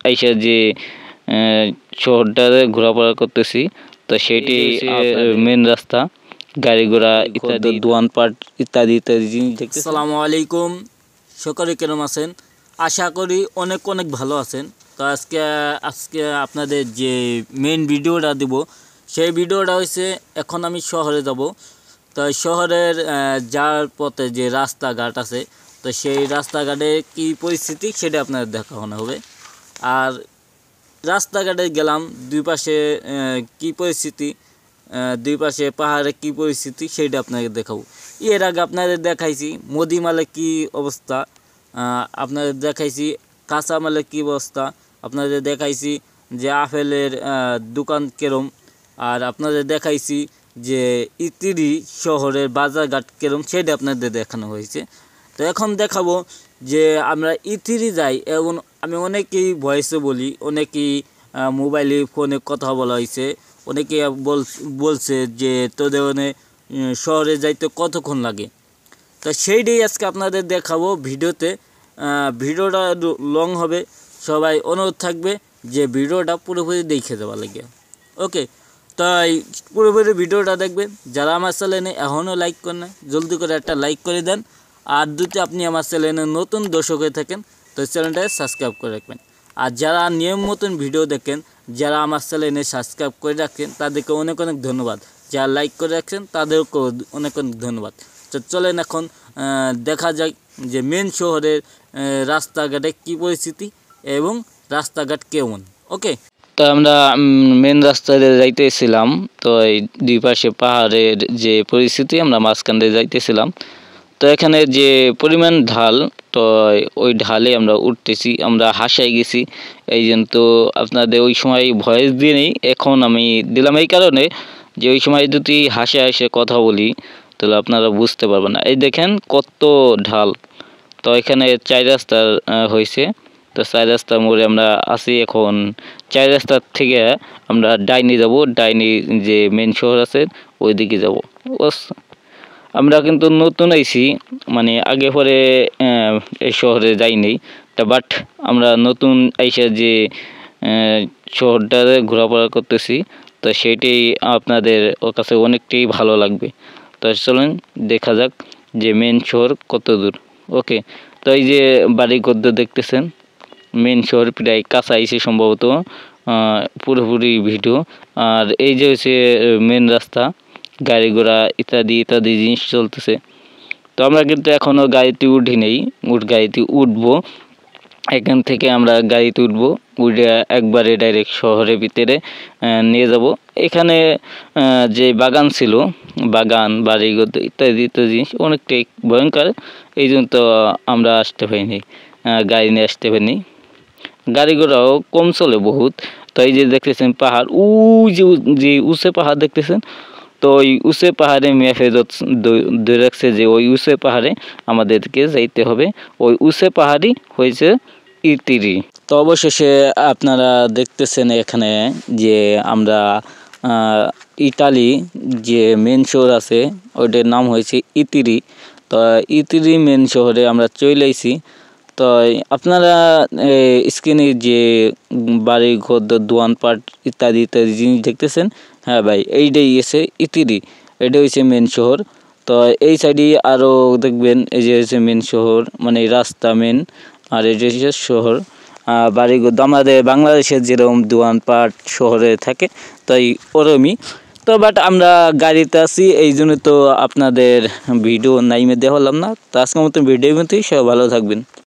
আইসা যে শহরটারে ঘোরাফেরা করতেছি, তো সেটি মেন রাস্তা, গাড়ি ঘোড়া ইত্যাদি, দোকানপাট ইত্যাদি ইত্যাদি জিনিস দেখতে। আসসালামু আলাইকুম, সকলে কেমন আছেন? আশা করি অনেক অনেক ভালো আছেন। তো আজকে আপনাদের যে মেন ভিডিওটা দিব, সেই ভিডিওটা হচ্ছে এখন আমি শহরে যাব। তো শহরের যাওয়ার পথে যে রাস্তাঘাট আছে, তো সেই রাস্তাঘাটে কী পরিস্থিতি সেটা আপনাদের দেখানো হবে। আর রাস্তাঘাটে গেলাম, দুই পাশে কী পরিস্থিতি, দুই পাশে পাহাড়ে কী পরিস্থিতি সেটা আপনাদের দেখাবো। এর আগে আপনাদের দেখাইছি মুদিমালে কী অবস্থা, আপনাদের দেখাইছি কাঁচামালের কী অবস্থা, আপনাদের দেখাইছি যে আপেলের দোকান কেরম, আর আপনাদের দেখাইছি যে ইতিরি শহরের বাজারঘাট কেরম, সেটা আপনাদের দেখানো হয়েছে। তো এখন দেখাবো যে আমরা ইতিরি যাই। এবং আমি অনেকেই ভয়েসে বলি, অনেকেই মোবাইলে ফোনে কথা বলা হয়েছে, অনেকে বলছে যে তোদের ওখানে শহরে যাইতে কতক্ষণ লাগে। তো সেইটাই আজকে আপনাদের দেখাবো ভিডিওতে। ভিডিওটা লং হবে, সবাই অনুরোধ থাকবে যে ভিডিওটা পুরোপুরি দেখে দেওয়া লাগে। ওকে, তাই পুরোপুরি ভিডিওটা দেখবেন। যারা আমার চ্যানেলে এখনও লাইক করেন না, জলদি করে একটা লাইক করে দেন। আর যদি আপনি আমার চ্যানেলে নতুন দর্শক হয়ে থাকেন, তো চ্যানেলটাকে সাবস্ক্রাইব করে রাখবেন। আর যারা নিয়ম মতন ভিডিও দেখেন, যারা আমার চ্যানেলে সাবস্ক্রাইব করে রাখেন, তাদেরকে অনেক অনেক ধন্যবাদ। যারা লাইক করে রাখছেন তাদেরকেও অনেক অনেক ধন্যবাদ। তো চলেন এখন দেখা যাক যে মেন শহরের রাস্তাঘাটে কী পরিস্থিতি এবং রাস্তাঘাট কেমন। ওকে, তো আমরা মেন রাস্তায় যাইতেছিলাম। তো এই দুই পাশে পাহাড়ের যে পরিস্থিতি, আমরা মাঝখান দিয়ে যাইতেছিলাম। তো এখানে যে পরিমাণ ঢাল, তো ওই ঢালে আমরা উঠতেছি, আমরা হাসাই গেছি। এই জন্য তো আপনাদের ওই সময় ভয়েস দিয়ে নেই, এখন আমি দিলাম এই কারণে যে ওই সময় যদি হাসে হাসে কথা বলি তাহলে আপনারা বুঝতে পারবেন না। এই দেখেন কত ঢাল। তো এখানে 4 রাস্তা হয়েছে। তো 4 রাস্তার মোড়ে আমরা আছি এখন। 4 রাস্তার থেকে আমরা ডাইনি যাব, ডাইনি যে মেন শহর আছে ওইদিকে যাব। আমরা কিন্তু নতুন আইছি, মানে আগে পরে এই শহরে যাইনি। তা বাট আমরা নতুন আইসা যে শহরটারে ঘোরাফেরা করতেছি, তো সেইটাই আপনাদের ওর কাছে অনেকটাই ভালো লাগবে। তো চলেন দেখা যাক যে মেন শহর কত দূর। ওকে, তো এই যে বাড়ি গদ্য দেখতেছেন, মেন শহর প্রায় কাছে আইসে সম্ভবত, পুরোপুরি ভিডিও। আর এই যে হচ্ছে মেন রাস্তা, গাড়ি ঘোড়া ইত্যাদি ইত্যাদি জিনিস চলতেছে। তো আমরা কিন্তু এখনও গাড়িতে উঠি নেই, গাড়িতে উঠবো। এখান থেকে আমরা গাড়িতে উঠবো, উঠে একবারে ডাইরেক্ট শহরের ভিতরে নিয়ে যাব। এখানে যে বাগান ছিল, বাগান বাড়ি ইত্যাদি ইত্যাদি জিনিস অনেকটাই ভয়ঙ্কর। এই জন্য তো আমরা আসতে পারিনি, গাড়ি নিয়ে আসতে পারিনি। গাড়ি ঘোড়াও কম চলে বহুত। তো এই যে দেখতেছেন পাহাড়, যে উঁচে পাহাড় দেখতেছেন, তো ওই উঁচে পাহাড়ে মেফে ধরে রাখছে যে ওই উঁচে পাহাড়ে আমাদেরকে যাইতে হবে। ওই উঁচে পাহাড়ই হয়েছে ইতিরি। তো অবশেষে আপনারা দেখতেছেন এখানে যে আমরা ইতালি যে মেন শহর আছে ওইটার নাম হয়েছে ইতিরি। তো ইতিরি মেন শহরে আমরা চলে আইছি। তো আপনারা স্ক্রিনে যে বাড়ি ঘর দোকানপাট ইত্যাদি ইত্যাদি জিনিস দেখতেছেন, হ্যাঁ ভাই এইটাই এসে ইতিরি, এটা হচ্ছে মেন শহর। তো এই সাইডে আরও দেখবেন এই যে হচ্ছে মেন শহর, মানে রাস্তা মেন, আর এটা হচ্ছে শহর। বাড়িঘর আমাদের বাংলাদেশের যেরকম দোকানপাট শহরে থাকে, তাই ওরমই। তো বাট আমরা গাড়িতে আছি, এই জন্য তো আপনাদের ভিডিও নাইমে দেখালাম না। তো আজকের মতো ভিডিওর মধ্যেই সবাই ভালো থাকবেন।